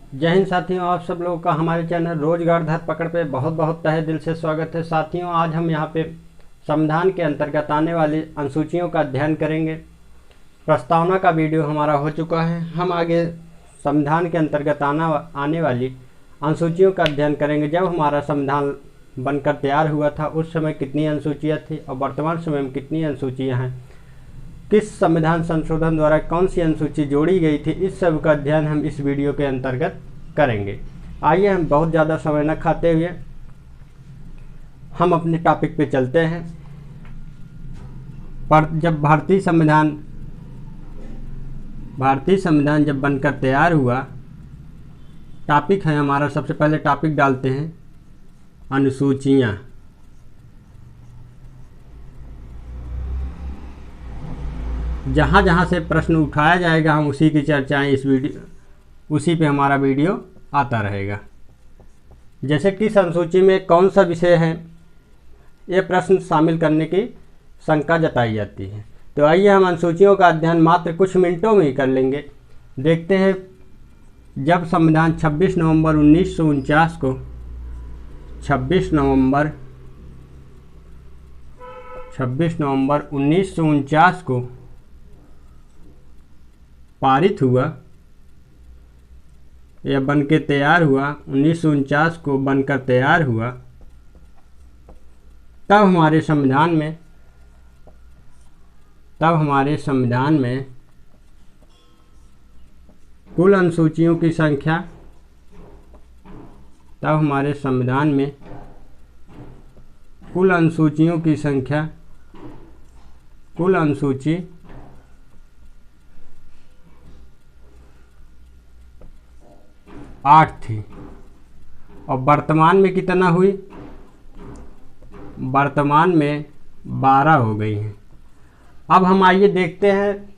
जय हिंद साथियों, आप सब लोगों का हमारे चैनल रोजगार धर पकड़ पे बहुत बहुत तहे दिल से स्वागत है। साथियों, आज हम यहाँ पे संविधान के अंतर्गत आने वाली अनुसूचियों का अध्ययन करेंगे। प्रस्तावना का वीडियो हमारा हो चुका है। हम आगे संविधान के अंतर्गत आने वाली अनुसूचियों का अध्ययन करेंगे। जब हमारा संविधान बनकर तैयार हुआ था उस समय कितनी अनुसूचियाँ थी और वर्तमान समय में कितनी अनुसूचियाँ हैं, किस संविधान संशोधन द्वारा कौन सी अनुसूची जोड़ी गई थी, इस सब का अध्ययन हम इस वीडियो के अंतर्गत करेंगे। आइए हम बहुत ज़्यादा समय न खाते हुए हम अपने टॉपिक पे चलते हैं। पर जब भारतीय संविधान जब बनकर तैयार हुआ, टॉपिक है हमारा, सबसे पहले टॉपिक डालते हैं अनुसूचियाँ। जहाँ जहाँ से प्रश्न उठाया जाएगा हम उसी की चर्चाएं उसी पे हमारा वीडियो आता रहेगा। जैसे किस अनुसूची में कौन सा विषय है, ये प्रश्न शामिल करने की शंका जताई जाती है। तो आइए हम अनुसूचियों का अध्ययन मात्र कुछ मिनटों में ही कर लेंगे। देखते हैं, जब संविधान 26 नवंबर 1949 को 26 नवंबर 1949 को पारित हुआ या बनके तैयार हुआ, 1949 को बनकर तैयार हुआ, तब हमारे संविधान में कुल अनुसूचियों की संख्या, कुल अनुसूची 8 थी और वर्तमान में कितना हुई, वर्तमान में 12 हो गई हैं। अब हम आइए देखते हैं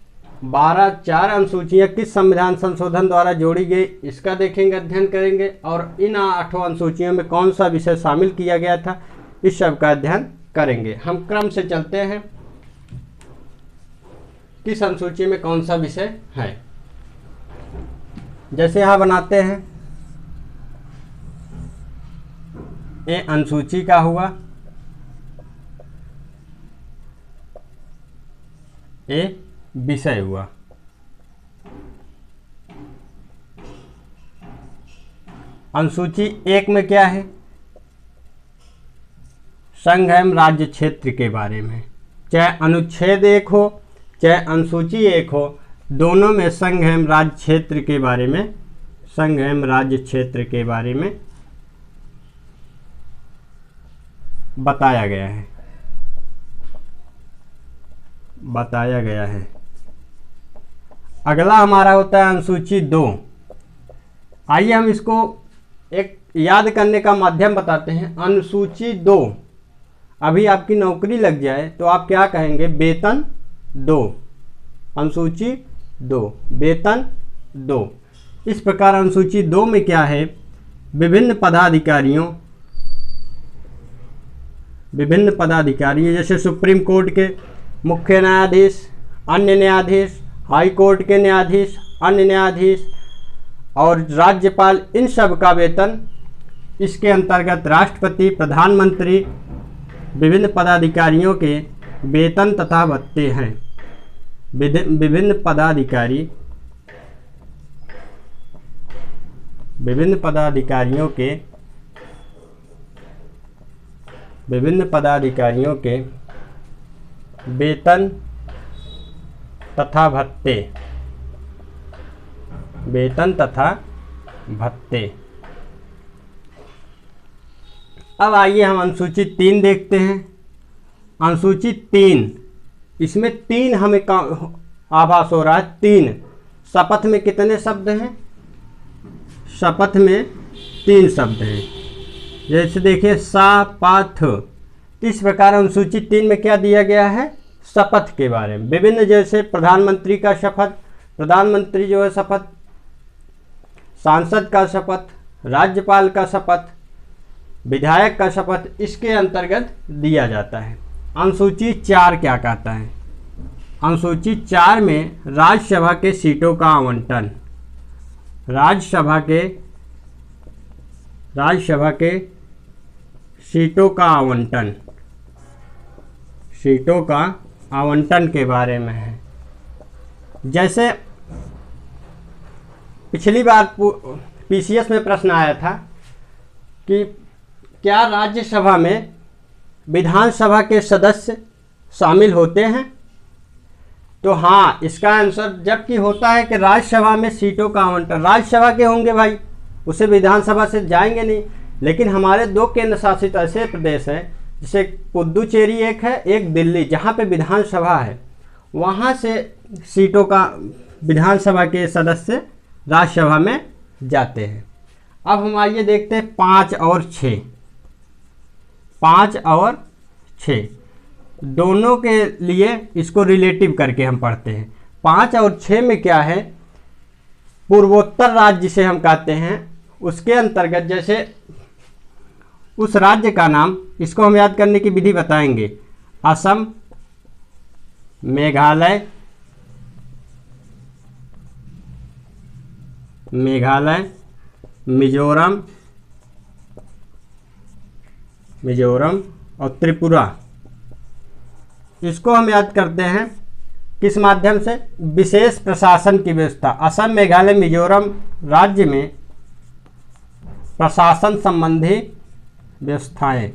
4 अनुसूचियाँ किस संविधान संशोधन द्वारा जोड़ी गई, इसका देखेंगे, अध्ययन करेंगे। और इन 8 अनुसूचियों में कौन सा विषय शामिल किया गया था, इस सब का अध्ययन करेंगे। हम क्रम से चलते हैं, किस अनुसूची में कौन सा विषय है। जैसे यहाँ बनाते हैं, ए अनुसूची का हुआ, ए विषय हुआ। अनुसूची 1 में क्या है, संघ एवं राज्य क्षेत्र के बारे में। चाहे अनुच्छेद 1 हो चाहे अनुसूची 1 हो, दोनों में संघ एवं राज्य क्षेत्र के बारे में बताया गया है। अगला हमारा होता है अनुसूची 2। आइए हम इसको एक याद करने का माध्यम बताते हैं। अनुसूची 2, अभी आपकी नौकरी लग जाए तो आप क्या कहेंगे, वेतन 2, अनुसूची 2, वेतन 2। इस प्रकार अनुसूची 2 में क्या है, विभिन्न पदाधिकारी जैसे सुप्रीम कोर्ट के मुख्य न्यायाधीश, अन्य न्यायाधीश, हाई कोर्ट के न्यायाधीश, अन्य न्यायाधीश और राज्यपाल, इन सब का वेतन इसके अंतर्गत राष्ट्रपति, प्रधानमंत्री, विभिन्न पदाधिकारियों के वेतन तथा भत्ते हैं। विभिन्न पदाधिकारियों के वेतन तथा भत्ते। अब आइए हम अनुसूची 3 देखते हैं। अनुसूची 3, इसमें 3 हमें आभास हो रहा है। 3 शपथ में कितने शब्द हैं, शपथ में 3 शब्द हैं। जैसे देखिए शपथ, इस प्रकार अनुसूची 3 में क्या दिया गया है, शपथ के बारे में। विभिन्न, जैसे प्रधानमंत्री का शपथ, प्रधानमंत्री जो है शपथ, सांसद का शपथ, राज्यपाल का शपथ, विधायक का शपथ, इसके अंतर्गत दिया जाता है। अनुसूची 4 क्या कहता है, अनुसूची 4 में राज्यसभा के सीटों का आवंटन, राज्यसभा के सीटों का आवंटन के बारे में है। जैसे पिछली बार पीसीएस में प्रश्न आया था कि क्या राज्यसभा में विधानसभा के सदस्य शामिल होते हैं, तो हाँ, इसका आंसर जबकि होता है कि राज्यसभा में सीटों का आवंटन राज्यसभा के होंगे भाई, उसे विधानसभा से जाएंगे नहीं। लेकिन हमारे 2 केंद्र शासित ऐसे प्रदेश हैं, जैसे पुदुचेरी एक है, एक दिल्ली, जहाँ पे विधानसभा है, वहाँ से सीटों का विधानसभा के सदस्य राज्यसभा में जाते हैं। अब हम आइए देखते हैं 5 और 6 दोनों के लिए इसको रिलेटिव करके हम पढ़ते हैं। 5 और 6 में क्या है, पूर्वोत्तर राज्य जिसे हम कहते हैं, उसके अंतर्गत जैसे उस राज्य का नाम, इसको हम याद करने की विधि बताएंगे। असम, मेघालय, मिजोरम और त्रिपुरा, इसको हम याद करते हैं किस माध्यम से, विशेष प्रशासन की व्यवस्था। असम, मेघालय, मिजोरम राज्य में प्रशासन संबंधी व्यवस्थाएं,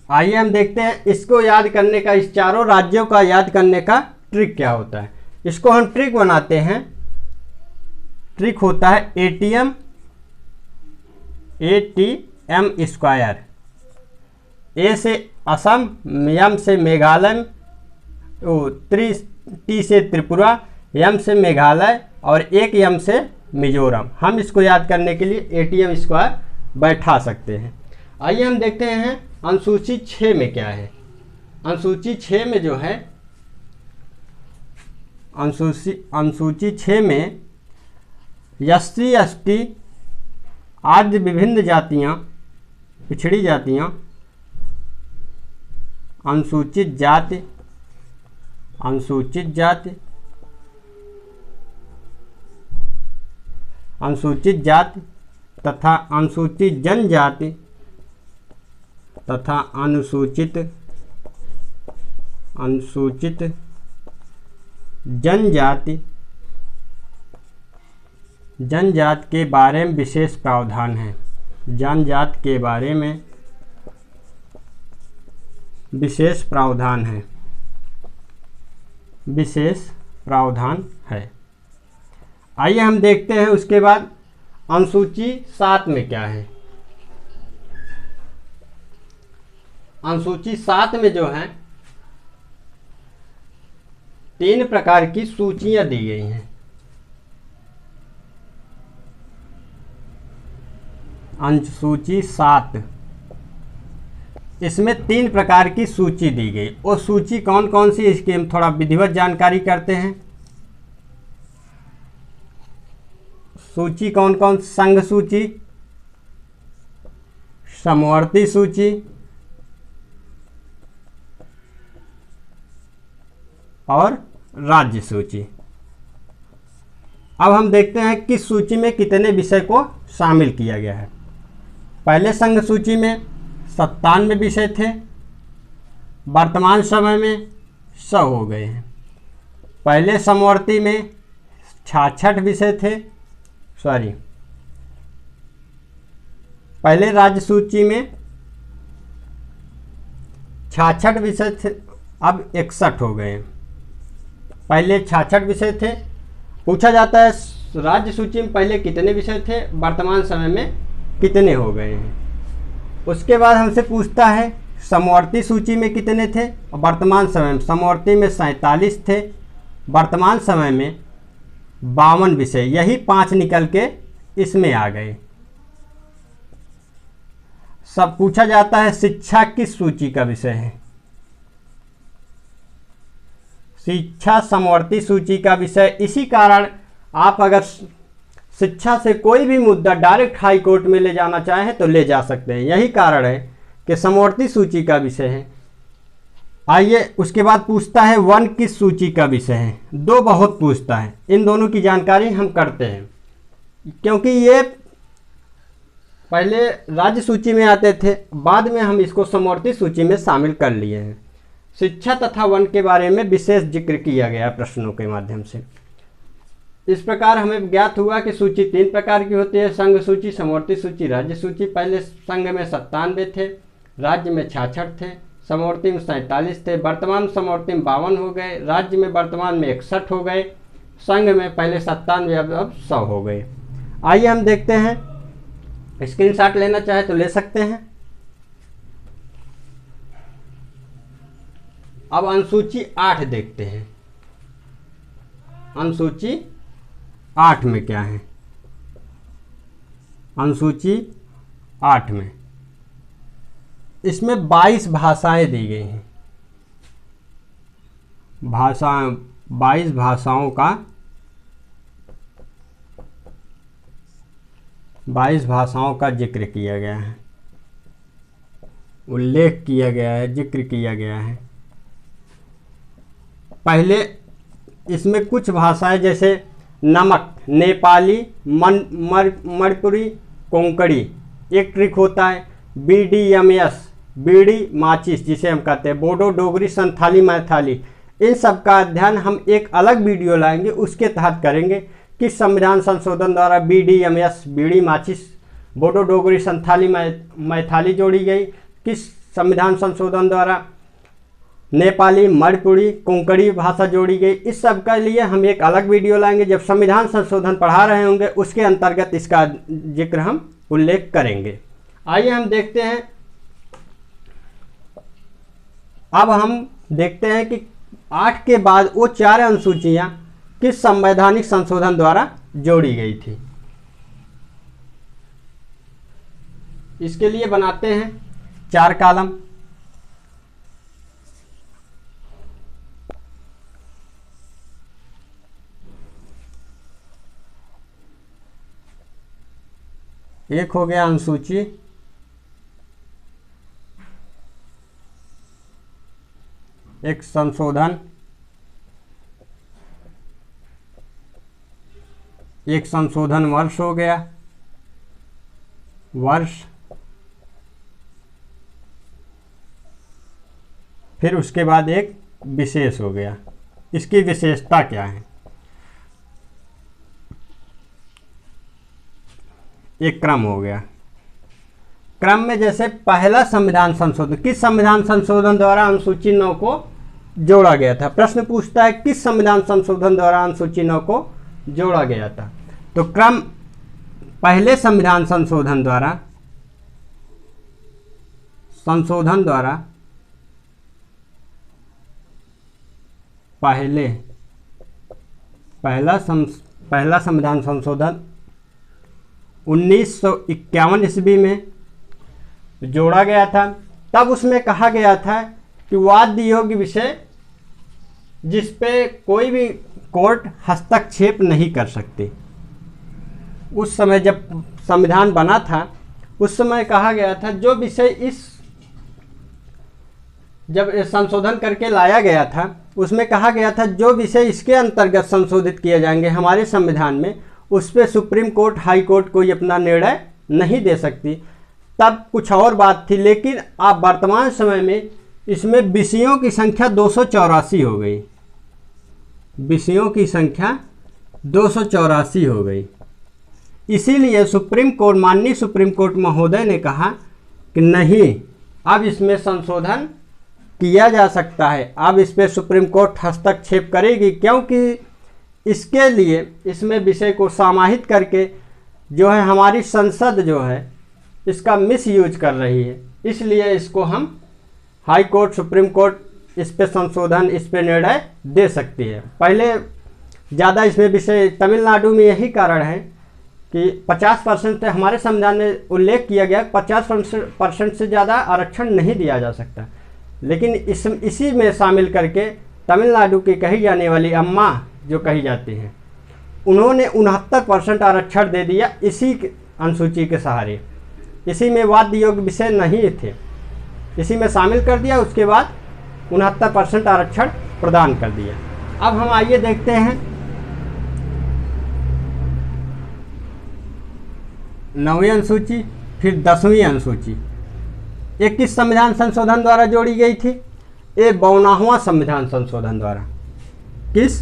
आइए हम देखते हैं इसको याद करने का, इस चारों राज्यों का याद करने का ट्रिक क्या होता है। इसको हम ट्रिक बनाते हैं। ट्रिक होता है ATM स्क्वायर। ए से असम, एम से मेघालय, टी से त्रिपुरा, एम से मेघालय और एक एम से मिजोरम। हम इसको याद करने के लिए ATM स्क्वायर बैठा सकते हैं। आइए हम देखते हैं अनुसूची 6 में क्या है। अनुसूची 6 में जो है, अनुसूची 6 में SC ST आदि विभिन्न जातियां, पिछड़ी जातियां, अनुसूचित जाति तथा अनुसूचित जनजाति तथा अनुसूचित जनजाति के बारे में विशेष प्रावधान है। जनजाति के बारे में विशेष प्रावधान है। आइए हम देखते हैं उसके बाद अनुसूची 7 में क्या है। अनुसूची 7 में जो है 3 प्रकार की सूचियां दी गई हैं। अनुसूची 7, इसमें 3 प्रकार की सूची दी गई। वो सूची कौन कौन सी, इसकी हम थोड़ा विधिवत जानकारी करते हैं। सूची कौन कौन, संघ सूची, समवर्ती सूची और राज्य सूची। अब हम देखते हैं किस सूची में कितने विषय को शामिल किया गया है। पहले संघ सूची में 97 विषय थे, वर्तमान समय में 100 हो गए हैं। पहले समवर्ती में 66 विषय थे, पहले राज्य सूची में 66 विषय थे, अब 61 हो गए। पहले 66 विषय थे। पूछा जाता है राज्य सूची में पहले कितने विषय थे, वर्तमान समय में कितने हो गए हैं। उसके बाद हमसे पूछता है समवर्ती सूची में कितने थे, और वर्तमान समय में समवर्ती में 47 थे, वर्तमान समय में 52 विषय, यही 5 निकल के इसमें आ गए। सब पूछा जाता है शिक्षा किस सूची का विषय है। शिक्षा समवर्ती सूची का विषय। इसी कारण आप अगर शिक्षा से कोई भी मुद्दा डायरेक्ट हाई कोर्ट में ले जाना चाहे तो ले जा सकते हैं। यही कारण है कि समवर्ती सूची का विषय है। आइए उसके बाद पूछता है वन किस सूची का विषय है। दो बहुत पूछता है, इन दोनों की जानकारी हम करते हैं क्योंकि ये पहले राज्य सूची में आते थे, बाद में हम इसको समवर्ती सूची में शामिल कर लिए हैं। शिक्षा तथा वन के बारे में विशेष जिक्र किया गया प्रश्नों के माध्यम से। इस प्रकार हमें ज्ञात हुआ कि सूची 3 प्रकार की होती है, संघ सूची, समवर्ती सूची, राज्य सूची। पहले संघ में 97 थे, राज्य में 66 थे, समवर्ती में 47 थे, वर्तमान समवर्ती में 52 हो गए, राज्य में वर्तमान में 61 हो गए, संघ में पहले 97 अब 100 हो गए। आइए हम देखते हैं, स्क्रीनशॉट लेना चाहे तो ले सकते हैं। अब अनुसूची 8 देखते हैं। अनुसूची 8 में क्या है? अनुसूची 8 में इसमें 22 भाषाएं दी गई हैं। 22 भाषाओं का 22 भाषाओं का जिक्र किया गया है, उल्लेख किया गया है, जिक्र किया गया है। पहले इसमें कुछ भाषाएं जैसे नमक, नेपाली, मणिपुरी, कोंकणी। एक ट्रिक होता है BDMS, बीड़ी माचिस जिसे हम कहते हैं, बोडो, डोगरी, संथाली, मैथाली। इन सब का अध्ययन हम एक अलग वीडियो लाएंगे, उसके तहत करेंगे। किस संविधान संशोधन द्वारा BDMS, बीड़ी माचिस, बोडो, डोगरी, संथाली, मैथाली जोड़ी गई, किस संविधान संशोधन द्वारा नेपाली, मणिपुरी, कोंकणी भाषा जोड़ी गई। इस सब के लिए हम एक अलग वीडियो लाएंगे। जब संविधान संशोधन पढ़ा रहे होंगे उसके अंतर्गत इसका जिक्र हम उल्लेख करेंगे। आइए हम देखते हैं। अब हम देखते हैं कि 8 के बाद वो 4 अनुसूचियां किस संवैधानिक संशोधन द्वारा जोड़ी गई थी। इसके लिए बनाते हैं 4 कॉलम। एक हो गया अनुसूची, एक संशोधन, एक संशोधन वर्ष हो गया, वर्ष, फिर उसके बाद एक विशेष हो गया। इसकी विशेषता क्या है? एक क्रम हो गया। क्रम में जैसे पहला संविधान संशोधन, किस संविधान संशोधन द्वारा अनुसूची 9 को जोड़ा गया था? प्रश्न पूछता है किस संविधान संशोधन द्वारा अनुसूची 9 को जोड़ा गया था। तो क्रम पहले संविधान संशोधन द्वारा पहला संविधान संशोधन 1951 ईस्वी में जोड़ा गया था। तब उसमें कहा गया था कि वाद्य योग्य विषय जिस पे कोई भी कोर्ट हस्तक्षेप नहीं कर सकती। उस समय जब संविधान बना था उस समय कहा गया था जो विषय जब संशोधन करके लाया गया था उसमें कहा गया था जो विषय इसके अंतर्गत संशोधित किए जाएंगे हमारे संविधान में, उस पर सुप्रीम कोर्ट, हाई कोर्ट कोई अपना निर्णय नहीं दे सकती। तब कुछ और बात थी, लेकिन अब वर्तमान समय में इसमें विषयों की संख्या 284 हो गई। विषयों की संख्या 284 हो गई। इसीलिए सुप्रीम कोर्ट, माननीय सुप्रीम कोर्ट महोदय ने कहा कि नहीं, अब इसमें संशोधन किया जा सकता है। अब इस पर सुप्रीम कोर्ट हस्तक्षेप करेगी, क्योंकि इसके लिए इसमें विषय को समाहित करके जो है हमारी संसद जो है इसका मिस यूज कर रही है। इसलिए इसको हम हाई कोर्ट, सुप्रीम कोर्ट इस पे संशोधन, इस पे निर्णय दे सकती है। पहले ज़्यादा इसमें विषय तमिलनाडु में यही कारण है कि 50% से हमारे संविधान में उल्लेख किया गया 50% से ज़्यादा आरक्षण नहीं दिया जा सकता, लेकिन इसी में शामिल करके तमिलनाडु की कही जाने वाली अम्मा जो कही जाती हैं उन्होंने 69% आरक्षण दे दिया इसी अनुसूची के सहारे। इसी में वाद्य योग्य विषय नहीं थे, इसी में शामिल कर दिया, उसके बाद 69% आरक्षण प्रदान कर दिया। अब हम आइए देखते हैं 9वीं अनुसूची, फिर 10वीं अनुसूची। ये किस संविधान संशोधन द्वारा जोड़ी गई थी? ये 52वां संविधान संशोधन द्वारा। किस?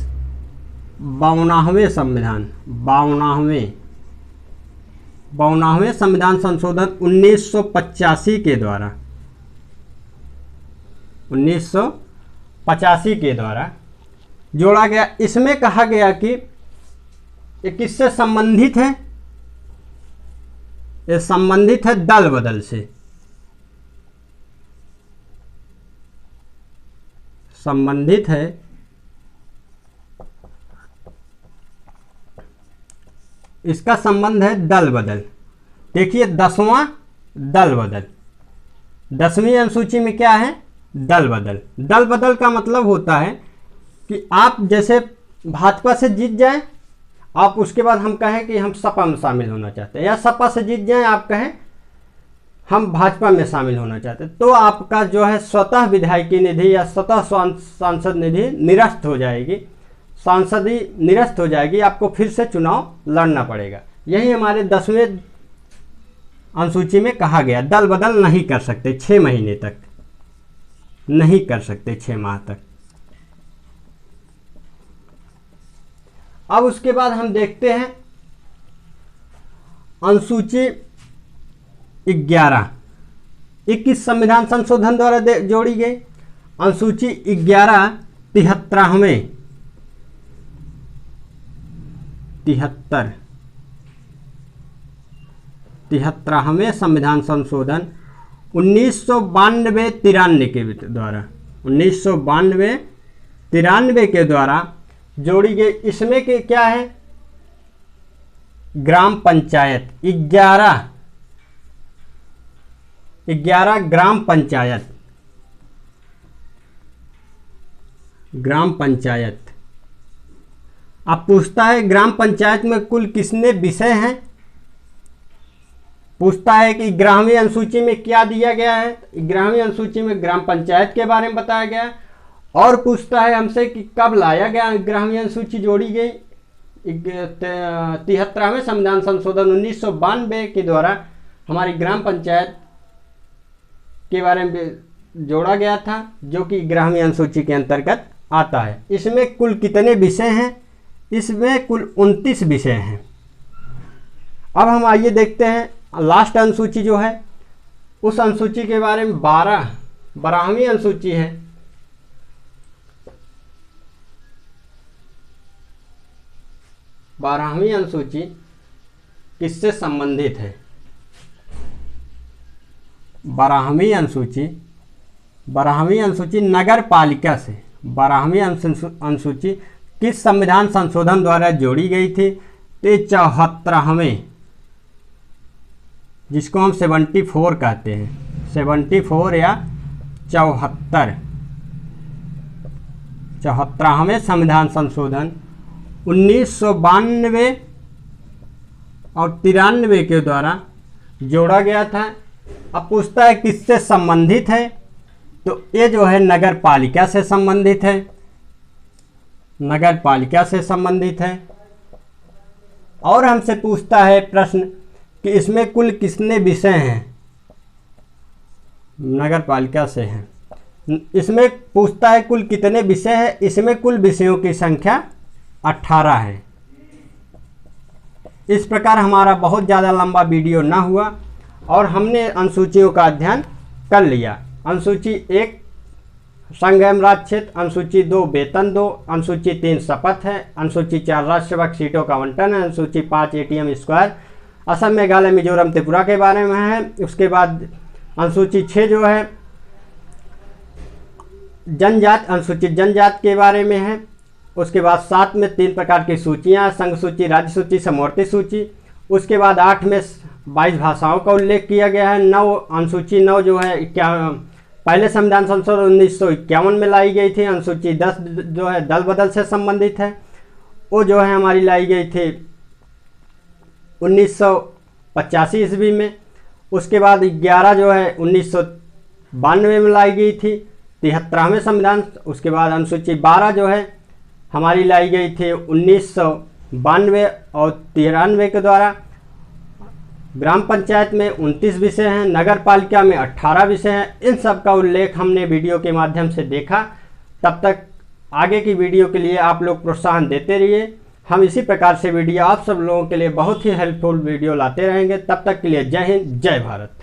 52वें संविधान, 52वें संविधान संशोधन 1985 के द्वारा, 1985 के द्वारा जोड़ा गया। इसमें कहा गया कि ये किससे संबंधित है? ये संबंधित है दल बदल से, संबंधित है इसका संबंध है दल बदल। देखिए 10वां दल बदल, 10वीं अनुसूची में क्या है? दल बदल। दल बदल का मतलब होता है कि आप जैसे भाजपा से जीत जाएं, आप उसके बाद हम कहें कि हम सपा में शामिल होना चाहते हैं, या सपा से जीत जाएं आप कहें हम भाजपा में शामिल होना चाहते हैं, तो आपका जो है स्वतः विधायकी निधि या स्वतः सांसद निधि निरस्त हो जाएगी, सांसदी निरस्त हो जाएगी, आपको फिर से चुनाव लड़ना पड़ेगा। यही हमारे 10वें अनुसूची में कहा गया। दल बदल नहीं कर सकते 6 महीने तक, नहीं कर सकते 6 माह तक। अब उसके बाद हम देखते हैं अनुसूची 11, 21 संविधान संशोधन द्वारा जोड़ी गई। अनुसूची 11 तिहत्तरवें संविधान संशोधन 1992-93 के द्वारा, 1992-93 के द्वारा जोड़ी गई। इसमें के क्या है? ग्राम पंचायत 11 ग्राम पंचायत, ग्राम पंचायत। अब पूछता है ग्राम पंचायत में कुल कितने विषय हैं? पूछता है कि 11वीं अनुसूची में क्या दिया गया है? 11वीं अनुसूची में ग्राम पंचायत के बारे में बताया गया है। और पूछता है हमसे कि कब लाया गया? 11वीं अनुसूची जोड़ी गई 73वें संविधान संशोधन 1992 के द्वारा हमारी ग्राम पंचायत के बारे में जोड़ा गया था, जो कि 11वीं अनुसूची के अंतर्गत आता है। इसमें कुल कितने विषय हैं? इसमें कुल 29 विषय हैं। अब हम आइए देखते हैं लास्ट अनुसूची जो है, उस अनुसूची के बारे में 12वीं अनुसूची है। 12वीं अनुसूची किससे संबंधित है? 12वीं अनुसूची नगर पालिका से। 12वीं अनुसूची किस संविधान संशोधन द्वारा जोड़ी गई थी? तो 74वें, जिसको हम 74 कहते हैं, 74 या 74वें संविधान संशोधन 1992 और 93 के द्वारा जोड़ा गया था। अब पूछता है किससे संबंधित है? तो ये जो है नगर पालिका से संबंधित है, नगर पालिका से संबंधित है। और हमसे पूछता है प्रश्न कि इसमें कुल कितने विषय हैं? नगर पालिका से हैं। इसमें पूछता है कुल कितने विषय हैं? इसमें कुल विषयों की संख्या 18 है। इस प्रकार हमारा बहुत ज़्यादा लंबा वीडियो ना हुआ और हमने अनुसूचियों का अध्ययन कर लिया। अनुसूची 1 संघ एवं राज्य क्षेत्र, अनुसूची 2 वेतन 2, अनुसूची 3 शपथ है, अनुसूची 4 राज्यसभा सीटों का आवंटन है, अनुसूची 5 ATM स्क्वायर असम मेघालय मिजोरम त्रिपुरा के बारे में है। उसके बाद अनुसूची 6 जो है जनजाति, अनुसूचित जनजाति के बारे में है। उसके बाद 7 में 3 प्रकार की सूचियाँ, संघ सूची, राज्य सूची, समवर्ती सूची। उसके बाद 8 में 22 भाषाओं का उल्लेख किया गया है। 9 अनुसूची 9 जो है पहले संविधान संशोधन 1951 में लाई गई थी। अनुसूची 10 जो है दल बदल से संबंधित है। वो जो है हमारी लाई गई थी 1985 ईस्वी में। उसके बाद 11 जो है 1992 में लाई गई थी 73वें संविधान। उसके बाद अनुसूची 12 जो है हमारी लाई गई थी 1992 और 93 के द्वारा। ग्राम पंचायत में 29 विषय हैं, नगर पालिका में 18 विषय हैं। इन सब का उल्लेख हमने वीडियो के माध्यम से देखा। तब तक आगे की वीडियो के लिए आप लोग प्रोत्साहन देते रहिए। हम इसी प्रकार से वीडियो आप सब लोगों के लिए बहुत ही हेल्पफुल वीडियो लाते रहेंगे। तब तक के लिए जय हिंद, जय भारत।